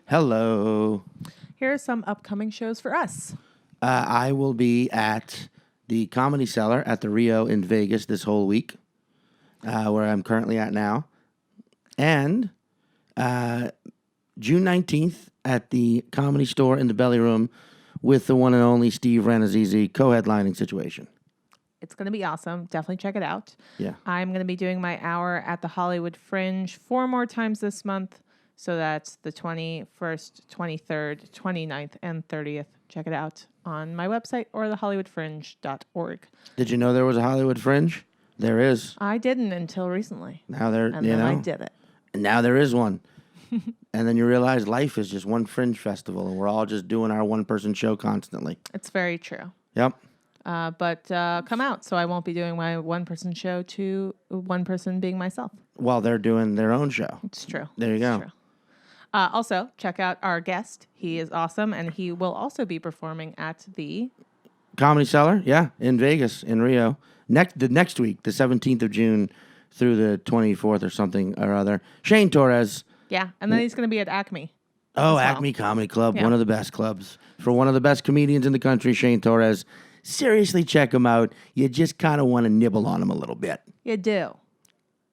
Hello. Here are some upcoming shows for us. I will be at the Comedy Cellar at the Rio in Vegas this whole week, where I'm currently at now. And June 19th at the Comedy Store in the Belly Room with the one and only Steve Ranazizi co-headlining situation. It's going to be awesome. Definitely check it out. Yeah. I'm going to be doing my hour at the Hollywood Fringe 4 more times this month. So that's the 21st, 23rd, 29th, and 30th. Check it out on my website or thehollywoodfringe.org. Did you know there was a Hollywood Fringe? There is. I didn't until recently. Now there, and then I did it. And now there is one. And then you realize life is just one Fringe festival, and we're all just doing our one-person show constantly. It's very true. Yep. But come out, so I won't be doing my one-person show to one person being myself. While they're doing their own show. It's true. There you go. True. Also, check out our guest. He is awesome, and he will also be performing at the Comedy Cellar, yeah, in Vegas, in Rio. Next week, the 17th of June through the 24th or something or other. Shane Torres. Yeah, and then he's going to be at Acme. Oh, well. Acme Comedy Club, Yeah. one of the best clubs. For one of the best comedians in the country, Shane Torres. Seriously, check him out. You just kind of want to nibble on him a little bit. You do.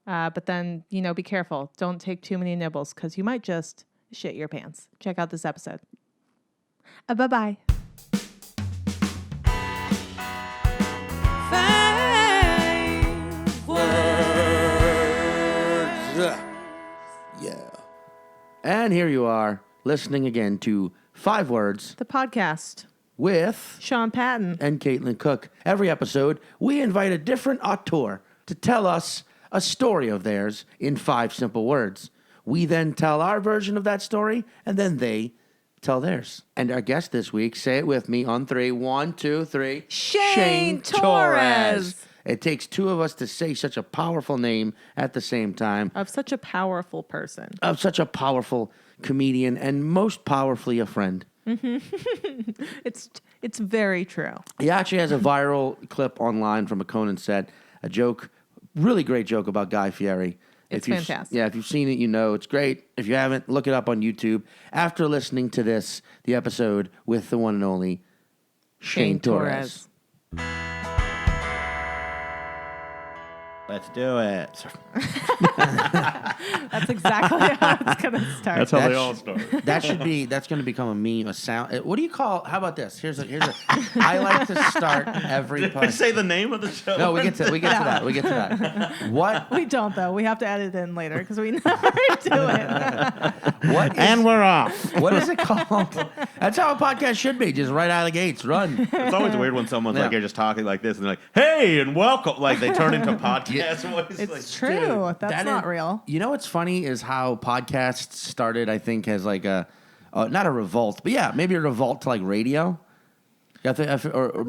But then, be careful. Don't take too many nibbles because you might just shit your pants. Check out this episode. Bye-bye. Yeah. And here you are, listening again to 5 Words The podcast. with Sean Patton. and Caitlin Cook. Every episode, we invite a different auteur to tell us a story of theirs in 5 simple words. We then tell our version of that story, and then they tell theirs. And our guest this week, say it with me on 3. 1, 2, 3. Shane Torres. It takes 2 of us to say such a powerful name at the same time. Of such a powerful person. Of such a powerful comedian, and most powerfully a friend. It's very true. He actually has a viral clip online from a Conan set, a joke, really great joke about Guy Fieri. It's fantastic. Yeah, if you've seen it, you know it's great. If you haven't, look it up on YouTube. After listening to the episode with the one and only Shane Torres. Let's do it. That's exactly how it's going to start. That's how they all start. That's going to become a meme, a sound. What do you call? How about this? Here's a. I like to start every. Did we say the name of the show? No, we get to that. What? We don't, though. We have to edit it in later because we never do it. And we're off. What is it called? That's how a podcast should be. Just right out of the gates, run. It's always weird when someone's like, Yeah. you're just talking like this, and they're like, hey, and welcome. Like, they turn into podcast voice. It's like, true. Dude, That's that not is- real. You know what's funny is how podcasts started, I think, as like a, not a revolt, but yeah, maybe a revolt to like radio. I would or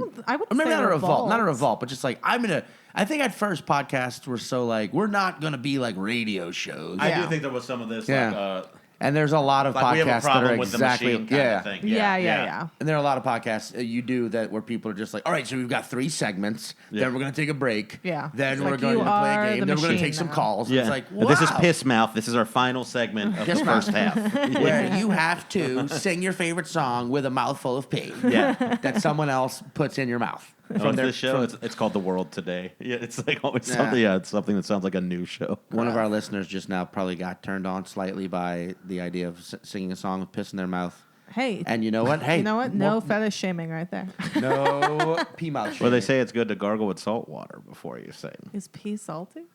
maybe say not a revolt, not a revolt. revolt, but just like, I think at first podcasts were so like, we're not going to be like radio shows. I Yeah. do think there was some of this, Yeah. And there's a lot of like we have a podcasts that problem are with exactly, the machine kind of thing. Yeah. And there are a lot of podcasts you do that where people are just like, all right, so we've got 3 segments. Yeah. Then we're going to take a break. Yeah. Then It's we're like going you to play are a game. the Then we're going to machine take some now. calls. Yeah. It's like, And this is wow. Piss Mouth. This is our final segment of the first half. Where you have to sing your favorite song with a mouthful of pee. Yeah. That someone else puts in your mouth. From this show, it's called The World Today. Yeah, it's like always something. Yeah, it's something that sounds like a new show. One of our listeners just now probably got turned on slightly by the idea of singing a song with piss in their mouth. Hey. And you know what? Hey. You know what? No fetish shaming right there. No pee mouth shaming. Well, they say it's good to gargle with salt water before you sing. Is pee salty?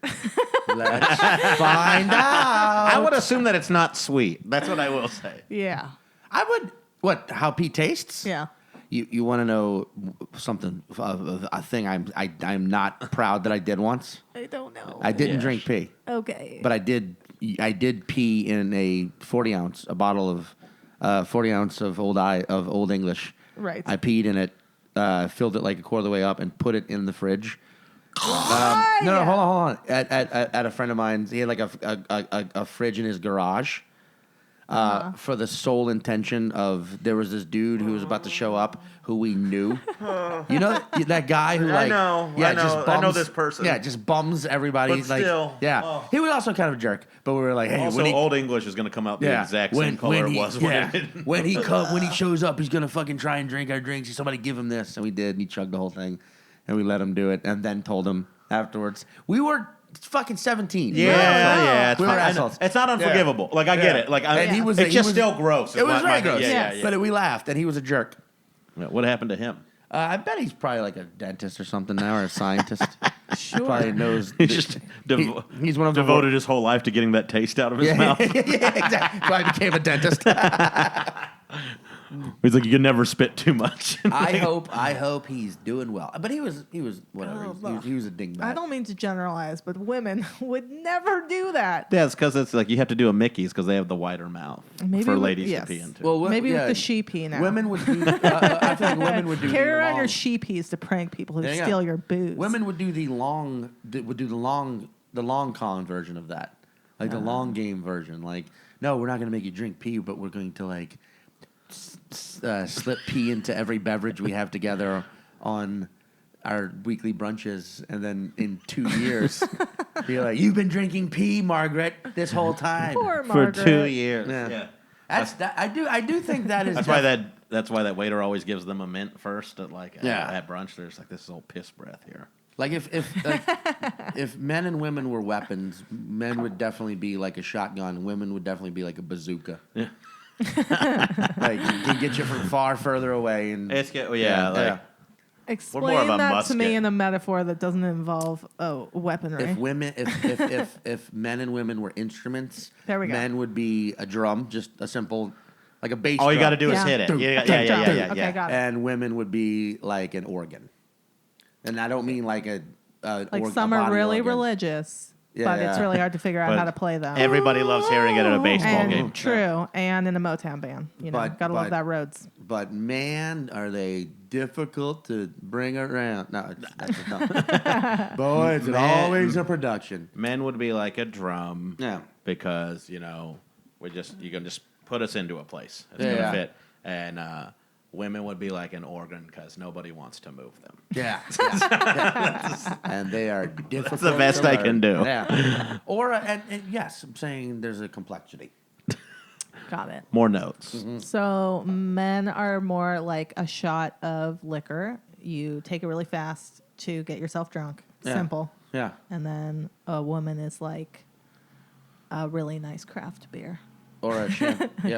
Let's find out. I would assume that it's not sweet. That's what I will say. Yeah. I would. What? How pee tastes? Yeah. You want to know something? A thing I'm not proud that I did once. I don't know. I didn't Yes. drink pee, Okay. but I did pee in a 40-ounce, a bottle of 40-ounce of Old English. Right. I peed in it, filled it like a quarter of the way up, and put it in the fridge. No, hold on. At a friend of mine's, he had like a fridge in his garage. for the sole intention of there was this dude who was about to show up who we knew. You know that guy who like I know this person. Yeah, just bums everybody. But like, still, he was also kind of a jerk. But we were like, hey, Also, when he, Old English is going to come out the exact same color it was when he shows up, he's gonna fucking try and drink our drinks. Somebody give him this, and we did. And he chugged the whole thing, and we let him do it, and then told him afterwards. We were fucking 17. Yeah, we were fine. assholes. It's not unforgivable. Like I get it. Like and he was. It's just was, still gross. It was very gross. Yeah. But we laughed, and he was a jerk. What happened to him? I bet he's probably like a dentist or something now, or a scientist. Sure. Probably knows. He just He's one of the devoted his whole life to getting that taste out of his mouth. yeah, exactly. Probably became a dentist. He's like, you can never spit too much. I hope he's doing well. But he was whatever. He was a dingbat. I don't mean to generalize, but women would never do that. Yeah, it's because it's like you have to do a Mickey's because they have the wider mouth Maybe for with- ladies yes. to pee into. Well, Maybe with the sheepy now. Women would do. I feel like women would do. Carry the around long, your sheepies to prank people who There you go. steal your booze. Women would do the long. Would do the long con version of that, like the long game version. Like, no, we're not going to make you drink pee, but we're going to like slip pee into every beverage we have together on our weekly brunches, and then in 2 years, be like, "You've been drinking pee, Margaret, this whole time Poor for Margaret. 2 years. Yeah. I do think that is. That's why that waiter always gives them a mint first at Yeah. at brunch. There's like this is old piss breath here. Like if men and women were weapons, men would definitely be like a shotgun. Women would definitely be like a bazooka. Yeah. Like it can get you from far further away. And Explain more of a that to me musket. in a metaphor that doesn't involve weaponry. if men and women were instruments, There we go. men would be a drum, just a simple like a bass. All you drum, got to do is Yeah. hit it. Dum, Yeah. Okay, got it. and women would be like an organ. And I don't mean like Some a are body really organ. religious, Yeah, but it's yeah. really hard to figure out But how to play them. Everybody loves hearing it at a baseball and game. True, and in a Motown band. Gotta love that Rhodes. But man, are they difficult to bring around? No, that's no. Boy, it's Man. always a production. Men would be like a drum. Yeah. Because you can just put us into a place. It's Yeah, gonna yeah. fit. And women would be like an organ because nobody wants to move them. Yeah. And they are difficult. the best to I learn. can do. Yeah. Or, and yes, I'm saying there's a complexity. Got it. More notes. Mm-hmm. So men are more like a shot of liquor. You take it really fast to get yourself drunk. Yeah. Simple. Yeah. And then a woman is like a really nice craft beer. Or a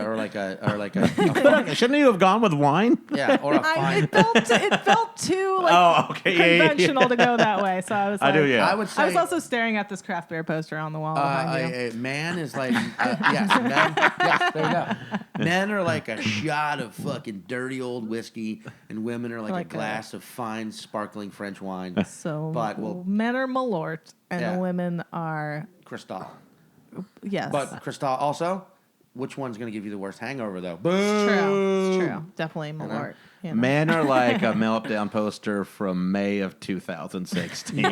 or like a Shouldn't you have gone with wine? yeah, or a fine. It felt too like Oh, okay. conventional to go that way. So I was like, I do, yeah. I would say I was also staring at this craft beer poster on the wall behind you. a man is like yes, there you go. Men are like a shot of fucking dirty old whiskey, and women are like Like a glass of fine sparkling French wine. So But men are Malort and Yeah. women are Cristal. yes. But Cristal also, which one's going to give you the worst hangover though? It's true. Definitely Malort. You know? Men are like a meltdown poster from May of 2016.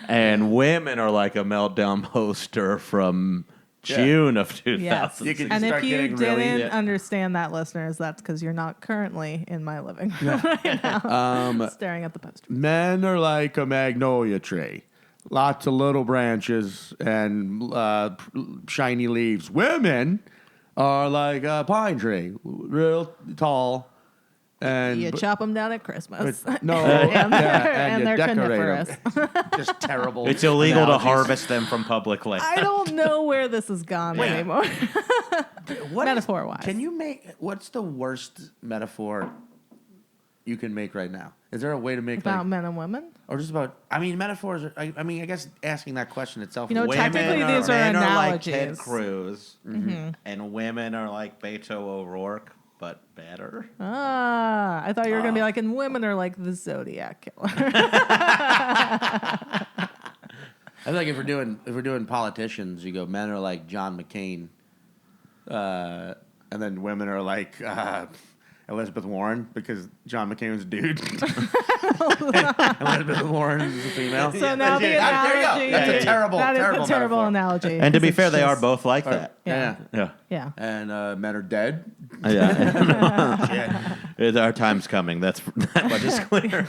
And women are like a meltdown poster from June of 2016. You can And if start you getting really- didn't understand that, listeners, that's because you're not currently in my living room right now, staring at the poster. Men are like a magnolia tree. Lots of little branches and shiny leaves. Women are like a pine tree, real tall. And You chop them down at Christmas. no, and you they're decorate coniferous. 'em. Just terrible. It's illegal to analogies. harvest them from public land. I don't know where this has gone anymore. What Metaphor-wise. Can you make? What's the worst metaphor you can make right now? Is there a way to make About like, men and women? or just about? I mean, metaphors. I guess asking that question itself. You know, is- technically these are men are like Ted analogies. Cruz, and women are like Beto O'Rourke, but better. Ah, I thought you were going to be like, and women are like the Zodiac Killer. I feel like if we're doing politicians, you go men are like John McCain, and then women are like Elizabeth Warren because John McCain was a dude. I would have been Lauren as a female. So now the There you go. analogy. That's a terrible, That is terrible a terrible metaphor. analogy. And to be 'cause fair, it's they are just- both like that. Yeah. Yeah. Yeah. And men are dead. Yeah. Our time's coming. That much is clear.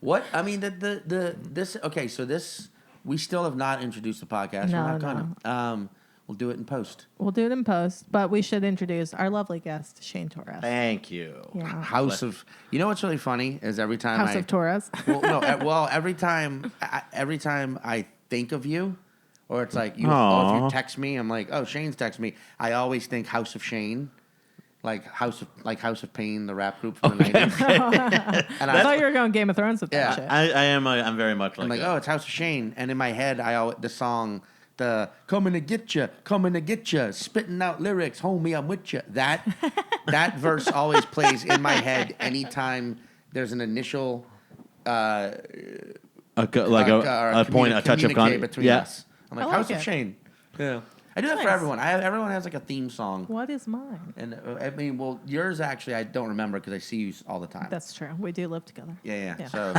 What? I mean, this. Okay, so this we still have not introduced the podcast. No, We're not gonna. We'll do it in post. We'll do it in post, but we should introduce our lovely guest, Shane Torres. Thank you. Yeah. House of. You know what's really funny is every time House of Torres. Well, no. Every time I think of you, or it's like you. Or if you text me, I'm like, oh, Shane's text me. I always think House of Shane. Like House of Pain, the rap group from the 90s. And I thought you were going Game of Thrones with that Yeah. shit. I am. I'm very much like I'm like, that. oh, it's House of Shane, and in my head, the song, the coming to get you, spitting out lyrics, homie, I'm with you. That verse always plays in my head anytime there's an initial a point, a touch of communique between us. I'm like, I like House it. of Shane. Yeah, I do that for Nice. everyone. Everyone has like a theme song, What is mine? and I mean, well, yours actually I don't remember because I see you all the time. That's true. We do live together. Yeah. So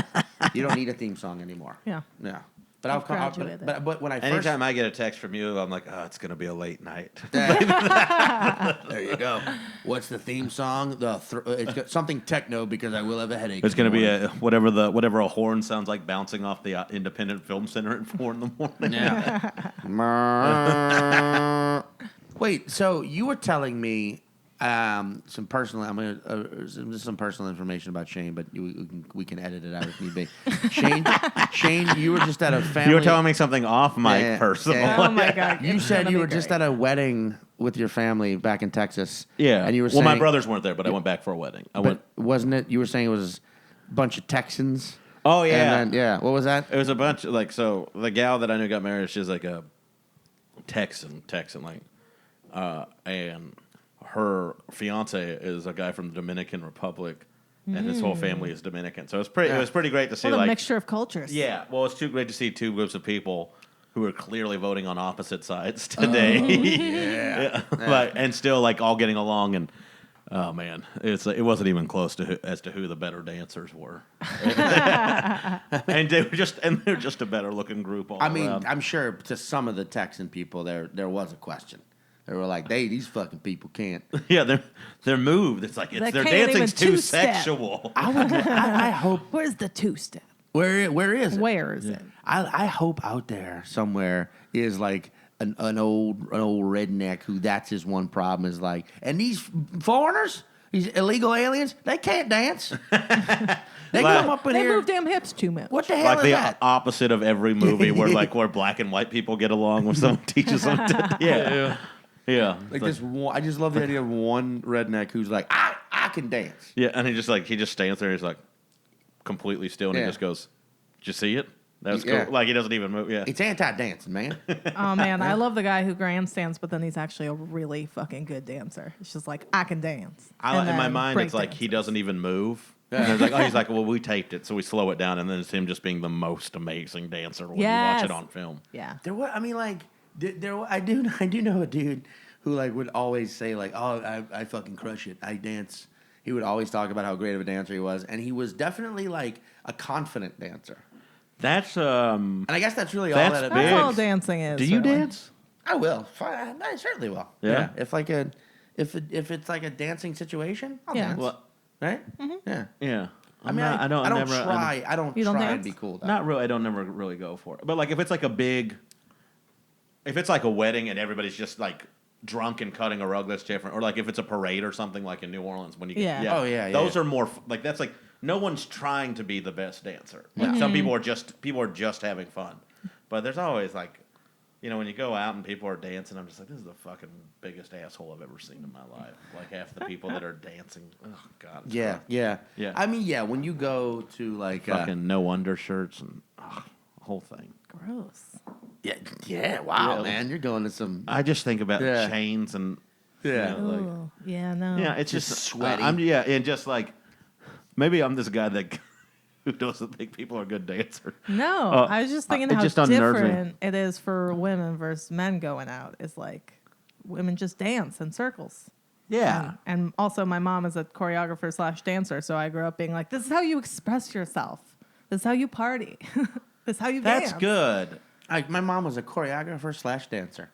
you don't need a theme song anymore. Yeah. Yeah. But I'll graduated. but when I first Anytime I get a text from you, I'm like, oh, it's gonna be a late night. there you go. What's the theme song? It's got something techno because I will have a headache. It's in the gonna be morning. whatever a horn sounds like bouncing off the Independent Film Center at 4 a.m. Yeah. Wait, so you were telling me some personal. I'm gonna some personal information about Shane, but we can edit it out if need be. Shane, you were just at a family. You were telling me something off mic, Yeah. personal. Yeah. Oh my God. You it's said gonna you be were just great. at a wedding with your family back in Texas. Yeah. and you were well, saying, my brothers weren't there, but I went back for a wedding. But wasn't it? You were saying it was a bunch of Texans. Oh yeah. And then, yeah. What was that? It was a bunch so the gal that I knew got married, she's like a Texan, like, and her fiance is a guy from the Dominican Republic, and his whole family is Dominican. So it was pretty great to see. What a like, mixture of cultures. yeah, well, it's too great to see two groups of people who are clearly voting on opposite sides today. Yeah. Like, and still like all getting along and. Oh man, it wasn't even close to who the better dancers were, and they're just a better looking group all I mean, around. I'm sure to some of the Texan people there was a question. They were like, these fucking people can't. Yeah, they're moved. It's like They their can't dancing's even too two-step. sexual. I hope. Where's the two-step? Where is it? Where is it? I hope out there somewhere is like an old redneck who that's his one problem is like, and these foreigners, these illegal aliens, they can't dance. They come up in They here. move damn hips too much. What the hell Like is the that? opposite of every movie where black and white people get along when someone teaches them to. Yeah. Like this, I just love the idea of one redneck who's like, I can dance. Yeah, and he just stands there. He's like completely still, and he Yeah. just goes, "Did you see it? That was Yeah. cool." Like he doesn't even move. Yeah. It's anti-dancing, man. Oh man, I love the guy who grandstands, but then he's actually a really fucking good dancer. It's just like I can dance. And In my then mind, it's like break he dances. doesn't even move. And it's like, he's like, well, we taped it, so we slow it down, and then it's him just being the most amazing dancer when you watch it Yes. on film. Yeah. There was, I mean, like, I do know a dude who like would always say like, oh, I fucking crush it, I dance. He would always talk about how great of a dancer he was, and he was definitely like a confident dancer. That's And I guess that's really all That's that it big. That's is. all dancing is. Do you really. dance? I will. Fine, I certainly will. Yeah? If it's like a dancing situation, I'll Yeah. dance. Well, Right? Yeah. yeah. I mean, I don't try. I don't You don't try to dance? be cool. Though. Not really. I don't never really go for it. But like, if it's like a wedding and everybody's just like drunk and cutting a rug, that's different. Or like if it's a parade or something like in New Orleans when you get, Yeah. Oh, yeah, those yeah. are more like that's like no one's trying to be the best dancer. Like some people are just having fun. But there's always like, when you go out and people are dancing, I'm just like, this is the fucking biggest asshole I've ever seen in my life. Like half the people that are dancing, oh god. it's Yeah, gross. yeah, Yeah. I mean, yeah. When you go to like, Fucking no undershirts and the whole thing. Gross. yeah. Wow, Yeah. man, you're going to some. I just think about Yeah. chains and Yeah. like, Ooh. Yeah, no. yeah, it's Just just sweaty. and just like maybe I'm this guy that who doesn't think people are good dancers. No, I was just thinking it how just unnerves me. different it is for women versus men going out. It's like women just dance in circles. Yeah, And also my mom is a choreographer / dancer, so I grew up being like, this is how you express yourself. This is how you party. This is how you That's dance. good. My mom was a choreographer / dancer.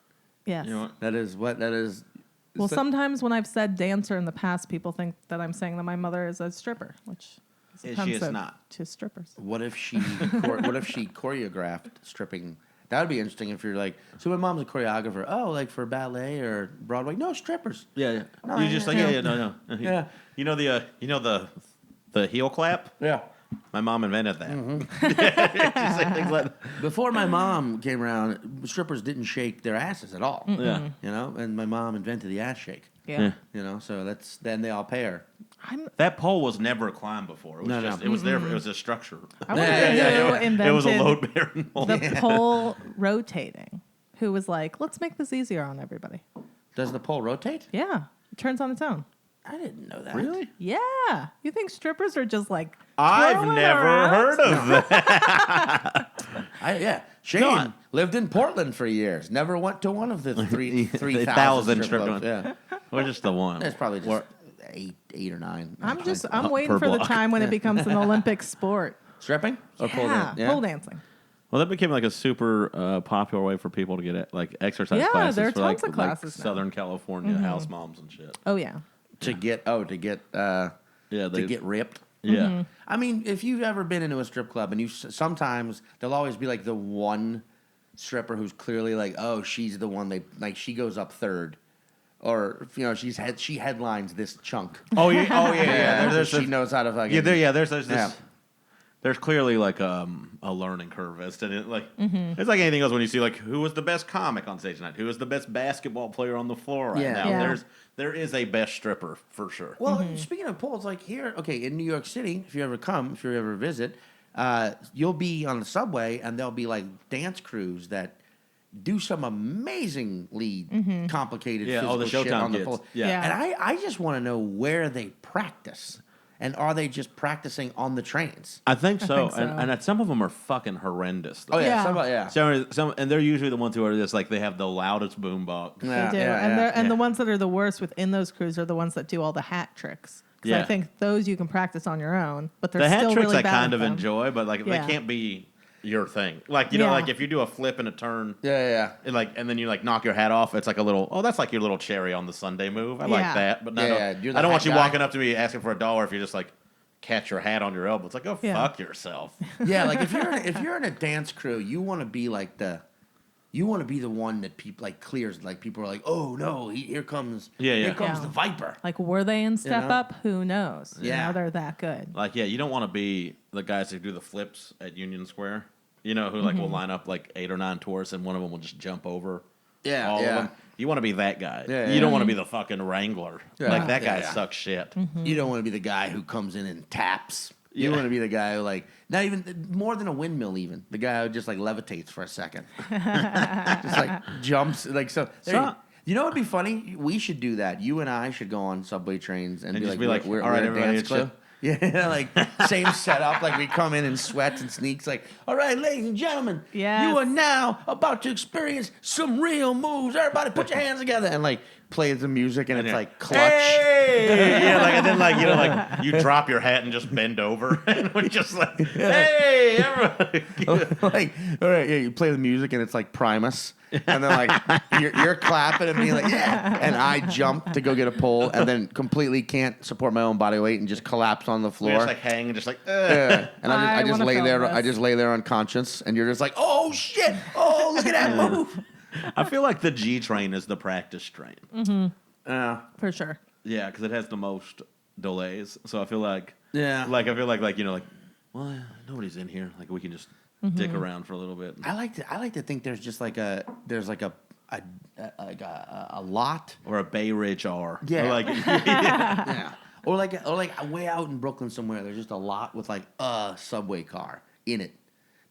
Yes. You know what? That is. Well, so- sometimes when I've said dancer in the past, people think that I'm saying that my mother is a stripper, which is She is offensive not. to strippers. What if she choreographed stripping? That would be interesting if you're like, so my mom's a choreographer. Oh, like for ballet or Broadway? No, strippers. Yeah. No, You just like no. Yeah. You know the heel clap. Yeah. My mom invented that. She said things like, Before my mom came around, strippers didn't shake their asses at all. yeah. You know, and my mom invented the ass shake. Yeah. You know, so then they all pay her. That pole was never climbed before. It was No. just it was there. It was a structure. I wonder Yeah. who invented It was a load bearing pole. the pole rotating. Who was like, let's make this easier on everybody. Does the pole rotate? Yeah. It turns on its own. I didn't know that. Really? Yeah. You think strippers are just like I've twirling never around? heard of that. Shane God. lived in Portland for years. Never went to one of the 3,000 1,000 strip strip clubs. clubs. Yeah, Or just the one. it's probably just eight or nine. I'm actually. waiting per for the block. time when it becomes an Olympic sport. Stripping or pole Yeah, dance. pole dancing. Well, that became like a super popular way for people to get like exercise Yeah, classes there are for tons like, of classes now. Southern California house moms and shit. Oh yeah. To get Yeah, to get ripped. yeah. I mean, if you've ever been into a strip club and sometimes there'll always be like the one stripper who's clearly like, oh, she's the one she goes up third, or you know she headlines this chunk. Oh yeah. She knows how to fucking There's this. Yeah. There's clearly like a learning curve as to it. Like it's like anything else when you see like who was the best comic on stage tonight, who was the best basketball player on the floor right Yeah. now. Yeah. There is a best stripper for sure. Well, speaking of poles, like here, in New York City, if you ever visit, you'll be on the subway and there'll be like dance crews that do some amazingly complicated Yeah, physical the shit Showtime on the kids. pole. Yeah. Yeah. And I just want to know where they practice. And are they just practicing on the trains? I think so. think so. And some of them are fucking horrendous. Oh, yeah. Yeah. Some and they're usually the ones who are just like they have the loudest boombox. Yeah, They do. yeah, and yeah. and the ones that are the worst within those crews are the ones that do all the hat tricks. Because I Yeah. think those you can practice on your own, but they're The hat still tricks really I bad kind at of them. enjoy, but like Yeah. they can't be your thing. Like you know, Yeah. like if you do a flip and a turn, Yeah. and then you like knock your hat off, it's like a little. Oh, that's like your little cherry on the Sunday move. I like Yeah. that, but Yeah, I you're don't, the I don't want hat you guy. walking up to me asking for $1 if you just like catch your hat on your elbow. It's like go Yeah. fuck yourself. Yeah, like if you're in a dance crew, you want to be like the one that people like clears. Like people are like, oh no, here comes Yeah. the Yeah. Viper. Like, were they in Step know? Up? Who knows? Yeah. Now they're that good. Like yeah, you don't want to be the guys who do the flips at Union Square. You know, who like will line up like 8 or 9 tourists and one of them will just jump over. Yeah, all yeah. of them. You want to be that guy. Yeah, you yeah. don't want to be the fucking wrangler. Yeah. Like that guy Yeah. sucks shit. You don't want to be the guy who comes in and taps. You Yeah. want to be the guy who like not even more than a windmill. Even the guy who just like levitates for a second, just like jumps like so. You know what'd be funny? We should do that. You and I should go on subway trains and, And be just like, be like, we're all right, a everybody, dance it's club. Yeah, like same setup. Like we come in sweats and sneaks. Like, all right, ladies and gentlemen, Yes. you are now about to experience some real moves. Everybody, put your hands together and like play the music and it's yeah. like clutch. Hey! Yeah, like and then like you know like you drop your hat and just bend over and we're just like hey everybody. Like, all right, yeah, you play the music and it's like Primus, and then like you're clapping and being like, yeah, and I jump to go get a pole and then completely can't support my own body weight and just collapse on the We floor. just like hang and just like Yeah. And I I just wanna lay film there. this. I just lay there unconscious, and you're just like, oh shit, oh look at that move. I feel like the G train is the practice train. For sure. Yeah, because it has the most delays. So I feel like Yeah. like I feel like you know like well nobody's in here like we can just dick around for a little bit. I like to think there's just like a lot. Or a Bay Ridge R. Yeah. Or like Yeah. Or like way out in Brooklyn somewhere, there's just a lot with like a subway car in it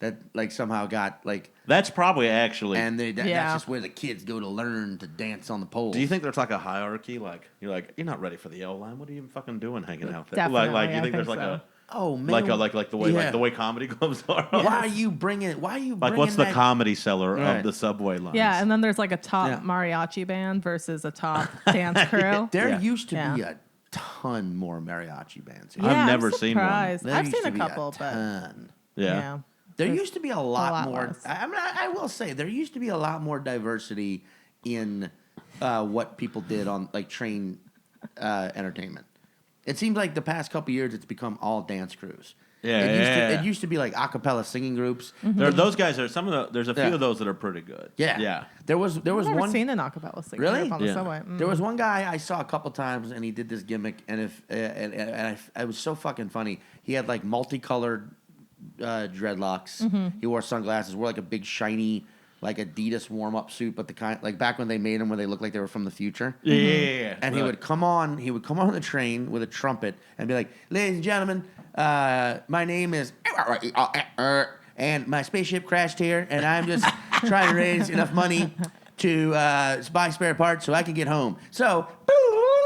that like somehow got like, that's probably actually. and Yeah. that's just where the kids go to learn to dance on the poles. Do you think there's like a hierarchy? Like you're not ready for the L line. What are you even fucking doing hanging out there? Definitely, Like you I think there's think like so. a Oh man, like the way Yeah. the way comedy clubs are. Why are you bringing? Like what's the comedy seller Right. of the subway lines? Yeah, and then there's like a top Yeah. mariachi band versus a top dance crew. There Yeah. used to be Yeah. a ton more mariachi bands. I've Yeah, never I'm seen one. surprised. There I've used seen to a be couple, but ton. Yeah. There There's used to be a lot more. less. I will say there used to be a lot more diversity in what people did on like train entertainment. It seems like the past couple years it's become all dance crews. It used to be like a cappella singing groups. Those guys are there's a few Yeah. of those that are pretty good. Yeah. There was I've never one. seen an acapella singing Really? group on the Yeah. subway. There was one guy I saw a couple times, and he did this gimmick, and it was so fucking funny. He had like multicolored dreadlocks. He wore sunglasses, wore like a big shiny like Adidas warm up suit, but the kind like back when they made them where they looked like they were from the future. Yeah. And he would come on the train with a trumpet and be like, "Ladies and gentlemen, my name is and my spaceship crashed here, and I'm just trying to raise enough money to buy spare parts so I can get home." So,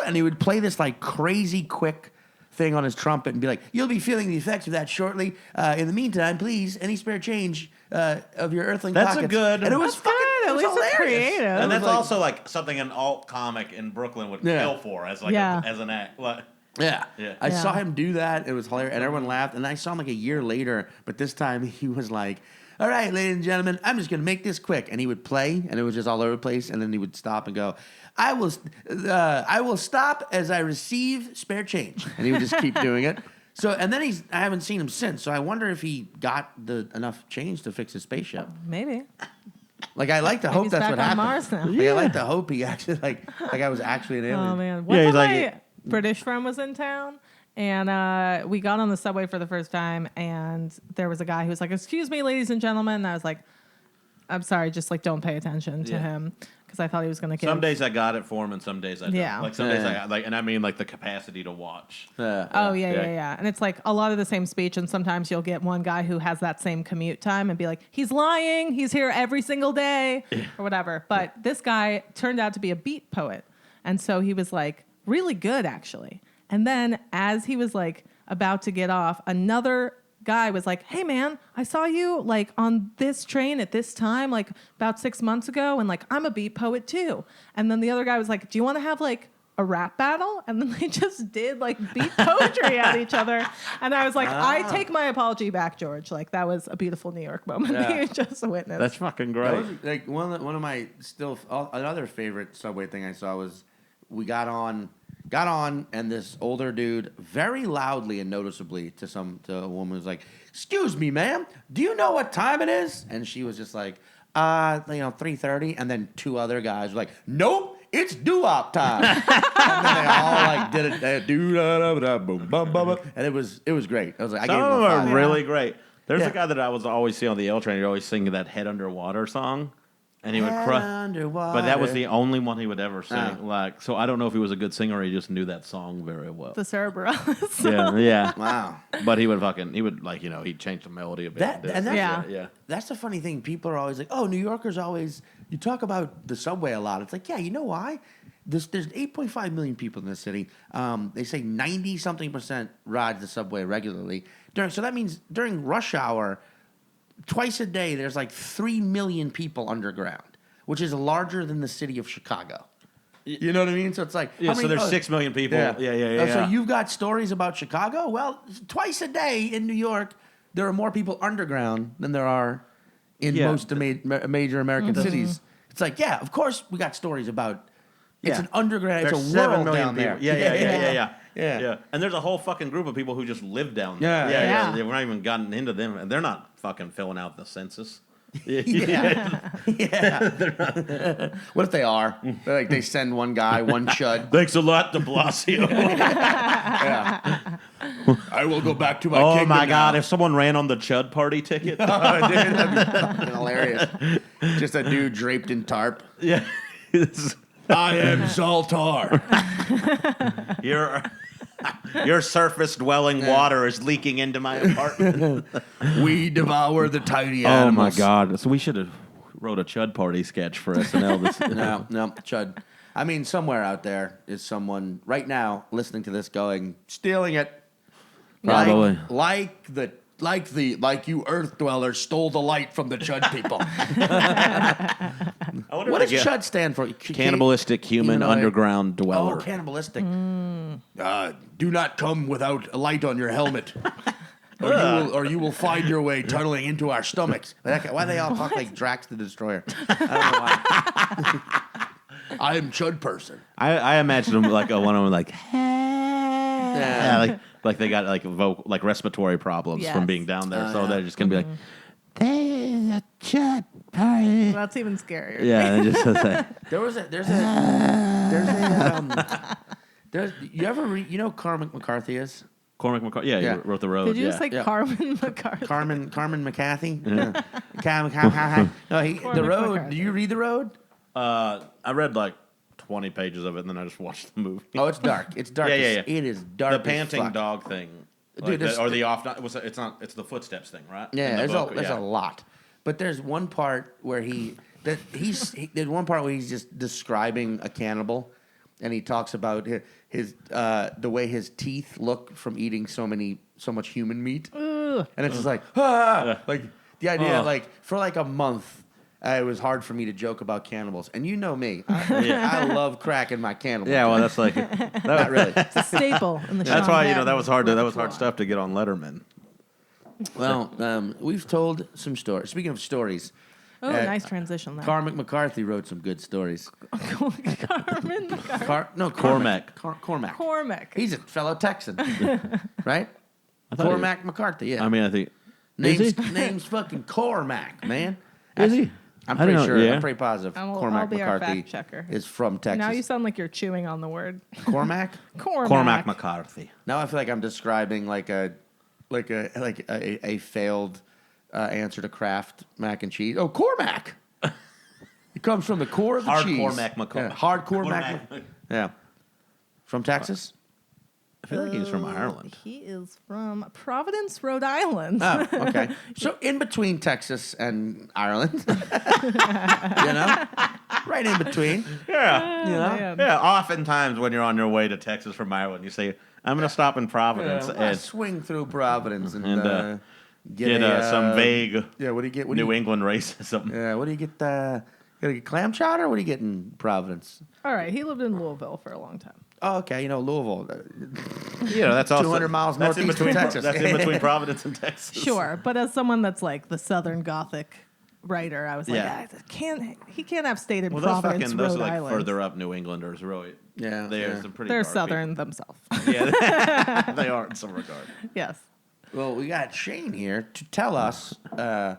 and he would play this like crazy quick thing on his trumpet and be like, "You'll be feeling the effects of that shortly. In the meantime, please, any spare change of your earthling That's pockets." a good. And it was That's fucking good. it At was least it's hilarious. creative. And that's like- also like something an alt comic in Brooklyn would Yeah. kill for as like Yeah. as an act. Like, Yeah. Yeah. I saw Yeah. him do that. It was hilarious. And everyone laughed. And I saw him like a year later, but this time he was like, "All right, ladies and gentlemen, I'm just going to make this quick." And he would play, and it was just all over the place. And then he would stop and go, I will stop as I receive spare change." And he would just keep doing it. So, and then I haven't seen him since. So I wonder if he got enough change to fix his spaceship. Maybe. Like, I like to hope he's that's back what on happened. Mars now. Like, I like to hope he actually, like I was actually an alien. Oh man, one Yeah, time he's my like- British friend was in town, and we got on the subway for the first time, and there was a guy who was like, "Excuse me, ladies and gentlemen," and I was like, "I'm sorry, just like don't pay attention to Yeah. him," because I thought he was going to give. some days I got it for him, and some days I don't. Yeah. Like some days Yeah. I like, and I mean like the capacity to watch. Oh yeah, Yeah. yeah. And it's like a lot of the same speech, and sometimes you'll get one guy who has that same commute time and be like, "He's lying. He's here every single day," or whatever. But this guy turned out to be a beat poet, and so he was like really good actually. And then as he was like about to get off, another guy was like, "Hey man, I saw you like on this train at this time, like about 6 months ago, and like I'm a beat poet too." And then the other guy was like, "Do you want to have like a rap battle?" And then they just did like beat poetry at each other. And I was like, I take my apology back, George. Like that was a beautiful New York moment that Yeah. you just witnessed. That's fucking That great. was, like one of my another favorite subway thing I saw was we got on, and this older dude very loudly and noticeably to a woman was like, "Excuse me, ma'am, do you know what time it is?" And she was just like, 3:30. And then two other guys were like, "Nope, it's doo-wop time." And then they all like did it. They boom, bum, bum, and it was great. I was like, I Some gave of him them a are five. really great. There's Yeah. a guy that I was always seeing on the L train. He'd always sing that "Head Underwater" song, and he would Head cry. underwater. But that was the only one he would ever sing. Ah. Like, so I don't know if he was a good singer or he just knew that song very well. the Cerebrus. Yeah. Wow. But he would like, he'd change the melody a bit. And that's, Yeah. yeah. That's the funny thing. People are always like, "Oh, New Yorkers always." You talk about the subway a lot. It's like, yeah, you know why? There's 8.5 million people in the city. They say 90-something% ride the subway regularly. So that means during rush hour, twice a day, there's like 3 million people underground, which is larger than the city of Chicago. You know what I mean? So it's like, Yeah, how so many- there's 6 million people. Yeah. So you've got stories about Chicago? Well, twice a day in New York, there are more people underground than there are in Yeah. most major American cities. It's like, yeah, of course we got stories about. It's Yeah. an underground. There's It's a 7 world million down there. people. Yeah. Yeah. And there's a whole fucking group of people who just live down Yeah. there. Yeah. We're not even gotten into them, and they're not fucking filling out the census. Yeah. What if they are? They're like they send one guy, one chud. Thanks a lot, De Blasio. Yeah. I will go back to my Oh kingdom my God! now. If someone ran on the Chud Party ticket, Oh, dude, that'd be fucking hilarious. Just a dude draped in tarp. yeah, I am Zaltar. your surface dwelling water is leaking into my apartment. We devour the tiny Oh animals. my God! So we should have wrote a Chud Party sketch for SNL. No, Chud. I mean, somewhere out there is someone right now listening to this going, stealing it. Probably. Like you Earth dwellers stole the light from the Chud people. I wonder What if does they Chud stand for? Cannibalistic human Humanoid. underground dweller. Oh, cannibalistic. Do not come without a light on your helmet. or you will find your way tunneling into our stomachs. Why they all talk like Drax the Destroyer? I don't know why. I am Chud Person. I imagine them like one of them like, Yeah. like they got like respiratory problems from Yes. being down there, so they're just gonna be like, there's a Chud party. That's even scarier. Yeah, they just you ever read, you know who Cormac McCarthy is? Cormac McCarthy. Yeah, Yeah. he wrote The Road. Did you just say Yeah. Carmen McCarthy? Carmen McCarthy? No, The Cormac Road. McCarthy. Do you read The Road? I read like 20 pages of it, and then I just watched the movie. Oh, it's dark. It's dark. Yeah, yeah, yeah. It is dark. The as panting fuck. dog thing, Dude, or the off. It's not. It's the footsteps thing, right? Yeah, In the there's book, there's a lot, but there's one part where there's one part where he's just describing a cannibal, and he talks about his the way his teeth look from eating so much human meat, and it's just like like the idea like for like a month. It was hard for me to joke about cannibals, and you know me. I love cracking my cannibal. Yeah, well, that's like Not really. It's a staple in the that's Sean why Patton that was hard. That was hard repertoire. stuff to get on Letterman. Well, we've told some stories. Speaking of stories, Oh, nice transition there. Cormac McCarthy wrote some good stories. Carmen McCarthy. Cormac. Cormac. Cormac. He's a fellow Texan, right? I thought Cormac McCarthy. Yeah. I mean, I think name's fucking Cormac, man. Is he? I'm I didn't pretty know- sure. yeah. I'm pretty positive. I'll Cormac be our McCarthy fact checker. is from Texas. Now you sound like you're chewing on the word. Cormac. Cormac McCarthy. Now I feel like I'm describing like a failed answer to Kraft mac and cheese. Oh, Cormac. It comes from the core of the cheese. Hardcore Mac McCarthy. Yeah, hardcore Mac. Yeah. From Texas. I feel like he's from Ireland. He is from Providence, Rhode Island. Oh, okay. So in between Texas and Ireland, right in between. Yeah. You know? Man. Yeah, oftentimes when you're on your way to Texas from Ireland, you say, I'm going to stop in Providence I and swing through Providence and, get some vague Yeah, what do you get? New England racism. Yeah, what do you get? Gotta get clam chowder. What do you get in Providence? All right, he lived in Louisville for a long time. Oh, okay. Louisville. That's also 200 miles that's in northeast of between, Texas. That's in between Providence and Texas. Sure, but as someone that's like the Southern Gothic writer, I was like, Yeah. he can't have stayed in Well, those Providence, those Rhode are like Island. further up New Englanders, really. Yeah, They're yeah. some pretty They're dark Southern themselves. people. Yeah, they are in some regard. Yes. Well, we got Shane here to tell us a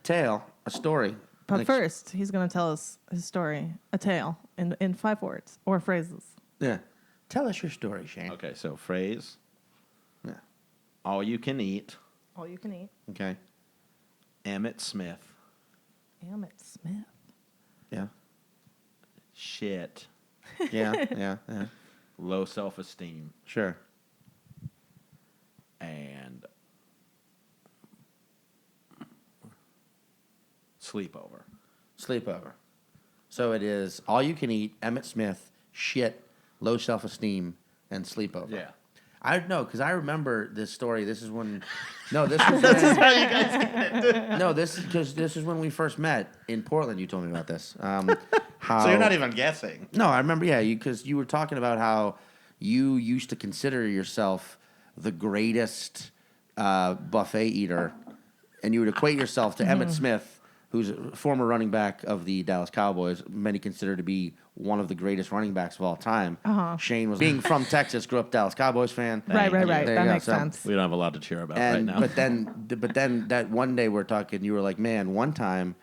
tale, a story. But first, he's going to tell us his story, a tale, in 5 words or phrases. Yeah. Tell us your story, Shane. Okay, so phrase, Yeah. all you can eat, All you can eat. Okay. Emmett Smith, Emmett Smith. Yeah. shit, Yeah. low self-esteem, Sure. and sleepover. Sleepover. So it is all you can eat, Emmett Smith, shit, low self-esteem, and sleepover. Yeah. I know because I remember this story. This is when, no, this was when, no, this is because this is when we first met in Portland. You told me about this. How, So you're not even guessing. No, I remember. Yeah, because you were talking about how you used to consider yourself the greatest buffet eater, and you would equate yourself to Emmett Smith, who's a former running back of the Dallas Cowboys. Many consider to be one of the greatest running backs of all time. Shane was being from Texas, grew up Dallas Cowboys fan. Right. There you That go. makes So- sense. We don't have a lot to cheer about and right now. but then that one day we're talking. You were like, man, one time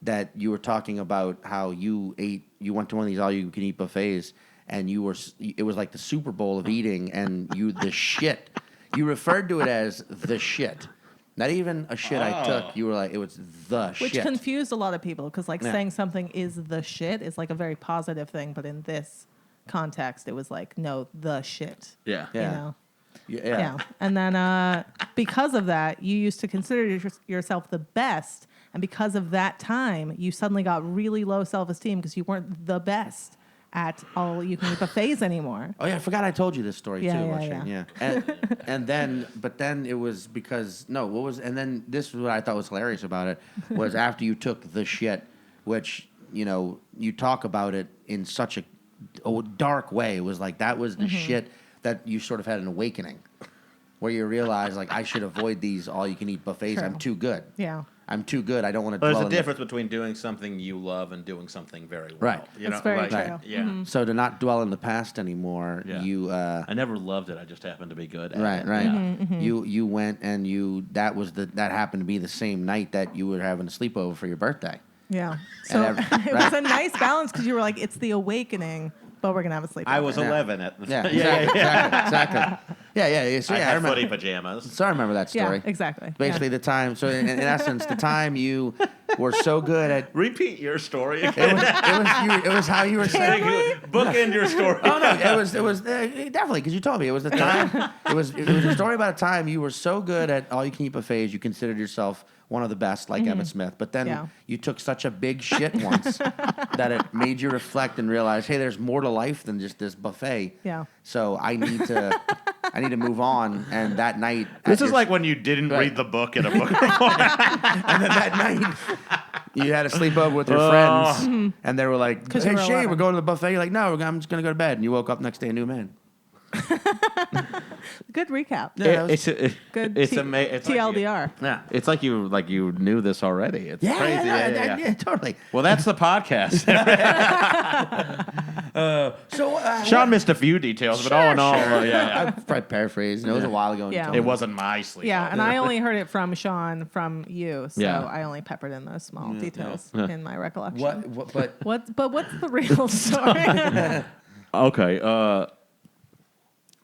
that you were talking about how you went to one of these all you can eat buffets, and it was like the Super Bowl of eating, and the shit. You referred to it as the shit. Not even a shit I took. You were like, it was the Which shit. confused a lot of people because, Yeah. saying something is the shit is like a very positive thing, but in this context, it was like, no, the shit. yeah. Yeah. You know? Yeah. Yeah. And then because of that, you used to consider yourself the best. And because of that time, you suddenly got really low self-esteem because you weren't the best at all you can eat buffets anymore. Oh yeah, I forgot I told you this story Yeah, too. yeah, Shane. yeah. And then it was because and then this was what I thought was hilarious about it was after you took the shit, which you talk about it in such a dark way. It was like that was the shit that you sort of had an awakening. where you realize, like, I should avoid these all-you-can-eat buffets. True. I'm too good. Yeah. I'm too good. I don't want to There's dwell a in difference between doing something you love and doing something very well. Right. You That's know, very like, true. Yeah. So to not dwell in the past anymore, Yeah. you... I never loved it. I just happened to be good at Right, it. right. Yeah. You went and that happened to be the same night that you were having a sleepover for your birthday. Yeah. So And it was a nice balance because you were like, it's the awakening, but we're going to have a sleepover. I was Yeah. 11 at the Yeah, exactly. Yeah. So, I yeah, had remember. footy pajamas. So I remember that story. Yeah, exactly. Basically, the time. So in essence, the time you were so good at Repeat your story. it was how you were saying. Bookend your story. Oh no, it was definitely because you told me it was the time. It was a story about a time you were so good at all you can eat buffets you considered yourself one of the best, like Emmett Smith. But then Yeah. you took such a big shit once that it made you reflect and realize, hey, there's more to life than just this buffet. Yeah. So I need to move on. And that night, This is like when you didn't Right. read the book in a book report. and then that night. You had a sleepover with your friends, and they were like, 'Cause you "Hey, were Shane, 11. we're going to the buffet." You're like, "No, I'm just gonna go to bed." And you woke up next day a new man. Good recap. Yeah, that was- Good It's it's TLDR. Yeah, It's like you knew this already. It's crazy. yeah, totally. Well, that's the podcast. So Sean missed a few details, but all in all, yeah. I probably paraphrased. It was a while ago. and you Yeah. told It me. wasn't my sleep. Yeah, and I only heard it from Sean from you, so Yeah. I only peppered in those small details Yeah. in my recollection. What? But What's the real story? Okay.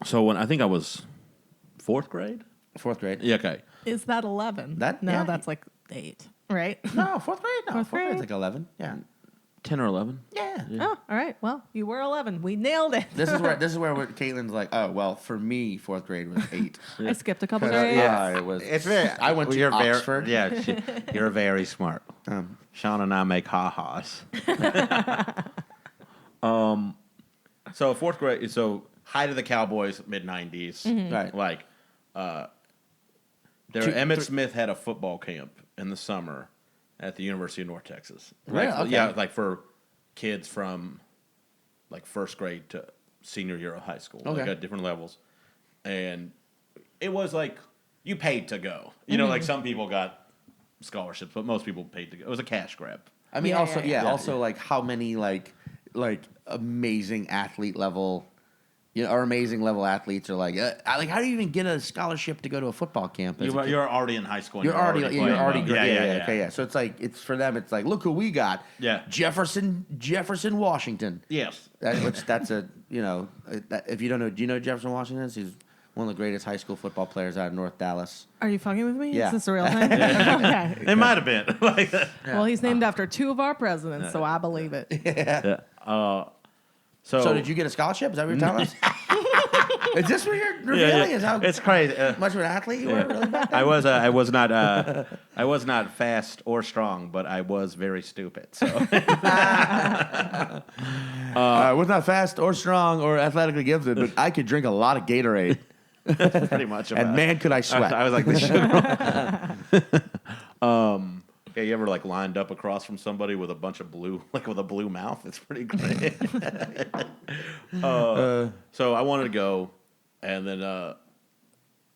So when I think I was fourth grade. fourth grade? Yeah. Okay. Is that 11? That- no, yeah. that's like 8, right? No, fourth grade. No, Fourth fourth grade's grade? like 11. Yeah, 10 or 11. yeah. Oh, all right. Well, you were 11. We nailed it. This is where Caitlin's like, oh well, for me, fourth grade was 8. I skipped a couple 'Cause, grades. it was. It's very. I went to you're Oxford. You're very smart. Sean and I make ha-has. So fourth grade. So height of the Cowboys, mid '90s. Right. Like, Emmett Smith had a football camp in the summer at the University of North Texas. Really? Like, Okay. Yeah, like for kids from like first grade to senior year of high school, like Okay. at different levels. And it was like you paid to go. You know, like some people got scholarships, but most people paid to go. It was a cash grab. I mean, Yeah, also, yeah, yeah, also, like how many like amazing athlete level, or amazing level athletes are like how do you even get a scholarship to go to a football camp? as a kid? You're already in high school. And You're already playing great. well. Yeah. Okay, yeah. So it's like for them, it's like look who we got. Yeah. Jefferson, Washington. Yes. That's a if you don't know, do you know Jefferson Washington? He's one of the greatest high school football players out of North Dallas. Are you fucking with me? Yeah. Is this a real thing? Okay. It might have been. Like that. Well, he's named after 2 of our presidents, so I believe it. Yeah. So did you get a scholarship? Is that what you're telling us? Is this what you're revealing? Is how It's crazy. much of an athlete you were? Really back then? I was not fast or strong, but I was very stupid. So I was not fast or strong or athletically gifted, but I could drink a lot of Gatorade. pretty much. And man, could I sweat. I was like this. Yeah, you ever like lined up across from somebody with a bunch of blue, like with a blue mouth? It's pretty great. So I wanted to go, and then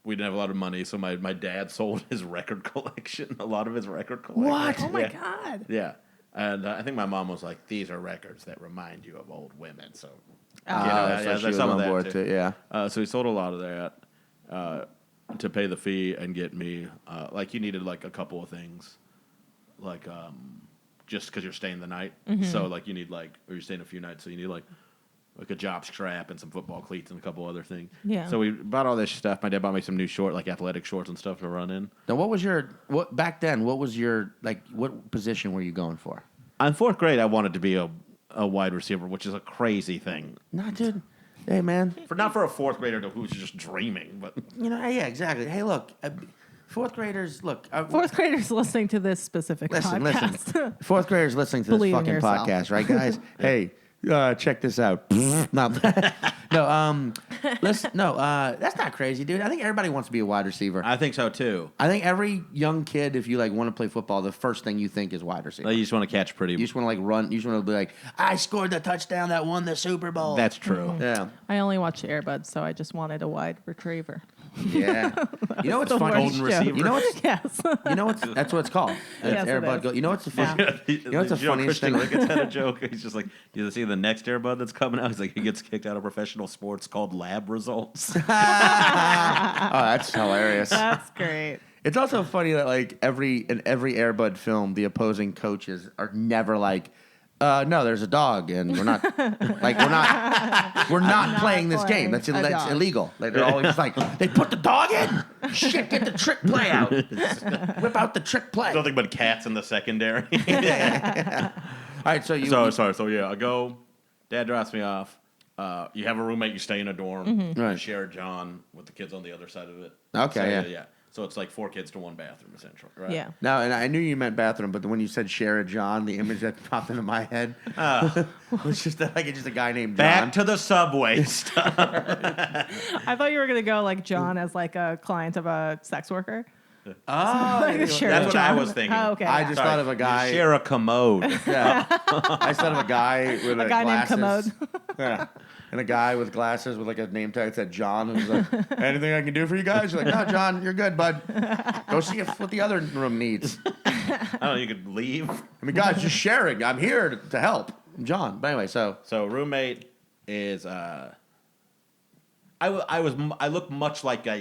we didn't have a lot of money, so my dad sold his record collection, a lot of his record collection. What? Oh, my God. Yeah. And I think my mom was like, "These are records that remind you of old women." So, So she was some of on that board too. too. Yeah. So he sold a lot of that to pay the fee and get me. Like you needed like a couple of things, like just because you're staying the night. So like you need like, or you're staying a few nights, so you need like a job strap and some football cleats and a couple other things. Yeah. So we bought all this stuff. My dad bought me some new like athletic shorts and stuff to run in. Now, what back then? What was your what position were you going for? In fourth grade, I wanted to be a wide receiver, which is a crazy thing. Nah, dude. Hey, man. Not for a fourth grader who's just dreaming, but Yeah, exactly. Hey, look, fourth graders, look. Fourth graders listening to this specific Listen. podcast. Fourth graders listening to this Believe in fucking yourself. podcast, right, guys? Hey, check this out. No, listen, no, that's not crazy, dude. I think everybody wants to be a wide receiver. I think so too. I think every young kid, if you want to play football, the first thing you think is wide receiver. You just want to catch pretty. You just want to run. You just want to be like, I scored the touchdown that won the Super Bowl. That's true. Yeah. I only watched Air Buds, so I just wanted a wide retriever. Yeah. You know what's The funny? worst Golden joke. receiver. You know what's Yes. you know what's that's what it's called. It's Yes, it Air Bud is. Go. You know what's the fun? You know what's the funniest Christian thing? Ricketts had a joke. He's just like, you see the next Air Bud that's coming out? He's like, he gets kicked out of professional sports called lab results. Oh, that's hilarious. That's great. It's also funny that like in every Air Bud film, the opposing coaches are never like, no, there's a dog, and we're not playing this game. That's playing a that's dog. illegal. Like they're always like, they put the dog in. Shit, get the trick play out. Whip out the trick play. Nothing but cats in the secondary. All right, so you. So yeah, I go. Dad drops me off. You have a roommate. You stay in a dorm. Right. You share a John with the kids on the other side of it. Okay, So, yeah. So it's like 4 kids to 1 bathroom, essentially. Right? Yeah. No, and I knew you meant bathroom, but when you said Shara John, the image that popped into my head was just a guy named John. Back to the subway stuff. I thought you were gonna go like John as like a client of a sex worker. Oh, Like, sure, That's what I John. was thinking. Oh, okay. I just Sorry. thought of a guy. You share a commode. Yeah, I just thought of a guy with A guy named glasses. Yeah, and a guy with glasses with like a name tag that said John, who's like, "Anything I can do for you guys?" You're like, "No, John, you're good, bud. Go see what the other room needs." I don't know. You could leave. I mean, guys, just sharing. I'm here to help, I'm John. But anyway, so Roommate is I look much like I